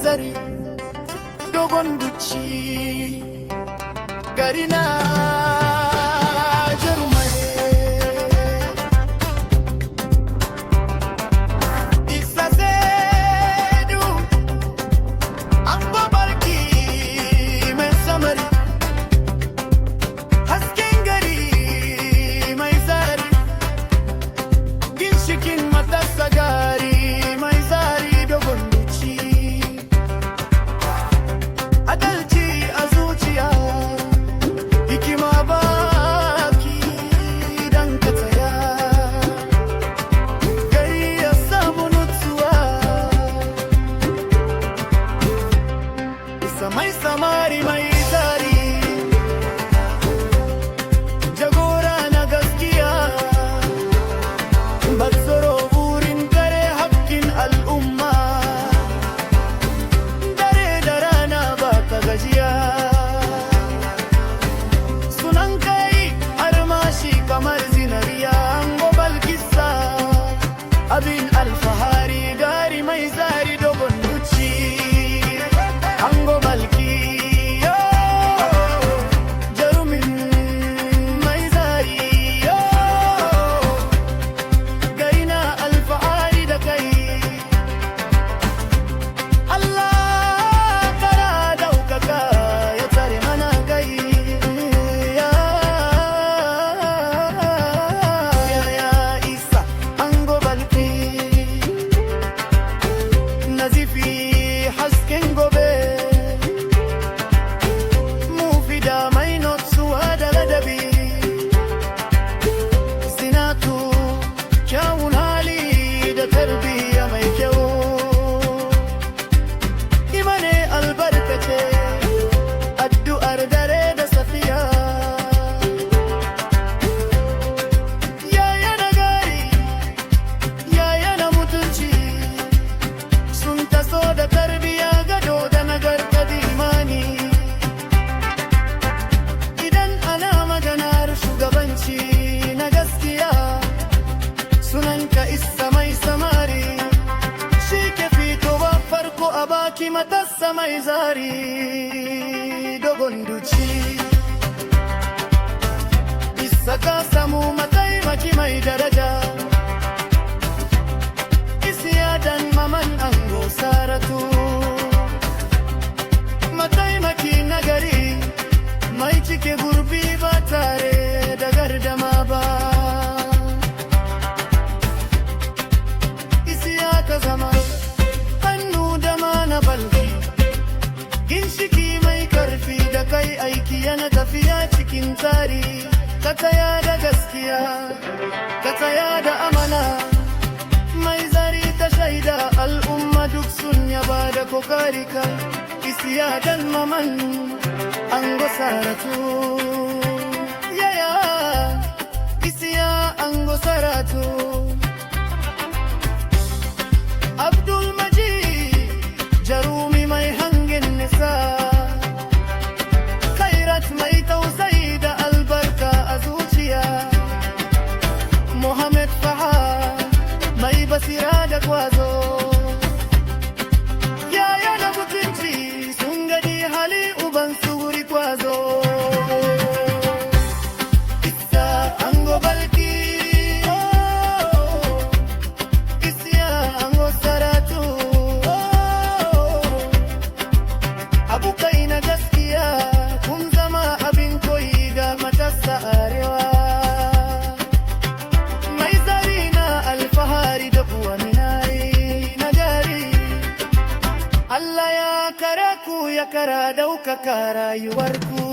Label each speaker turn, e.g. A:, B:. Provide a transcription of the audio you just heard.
A: zari dogon duci gari na jarumai isa zaidu an babarki mai samari hasken gari mai zari ginshikin matasa gari mai zari dogon duci adalci a zuciya hikima baki dan ka tsaya gari ya samu nutsuwa isa mai samari mai zari jagora na gaskiya batsoro burin kare haƙƙin al'umma dare da rana ba ka gajiya sunan kai armashi kamar zinariya ango balkisa abin alfahari gari mai zari dogon duci ango balki jarumin mai zari gari na alfahari da kai Allah kara daukaka ya tsare mana kai ya isa ango balki nazifi hasken gobe mufida mai notsuwa da ladabi zinatu kyawun hali da tarbiyya mai kyau imane albarkace addu'ar dare da safiya yaya na gari yaya na mutunci sun taso da tarbiyya gado da nagartar imani idan ana maganar shugabanci na gaskiya sunanka isa mai samari shi ke fitowa farko a baki matassa mai zari dogon duci isa ka samu mataimaki mai daraja isiya dan maman ango saratu mataimaki nagari mai cike gurbi ba tare da gardama ba isiya ka zama hannu da mana balki ginshiki mai karfi da kai aiki yana tafiya cikin tsari ka tsaya da gaskiya ka tsaya da amana mai zari ta shaida al'umma duk sun yaba da kokarika isiya dan maman ango saratu yaya isiya ango saratu Abdul Majid jarumi mai hangen nisa khairat mai tausayi da albarka a zuciya Muhammad Fahad mai basira da kwazo yaya da mutunci sun gadi hali uban suri kwazo isa ango balki isiya ango saratu abokai na gaskiya kun zama abin koyi ga matasa arewa mai zari na alfahari da kuwa minari na gari Allah ya kara ku ya kara daukaka rayuwarku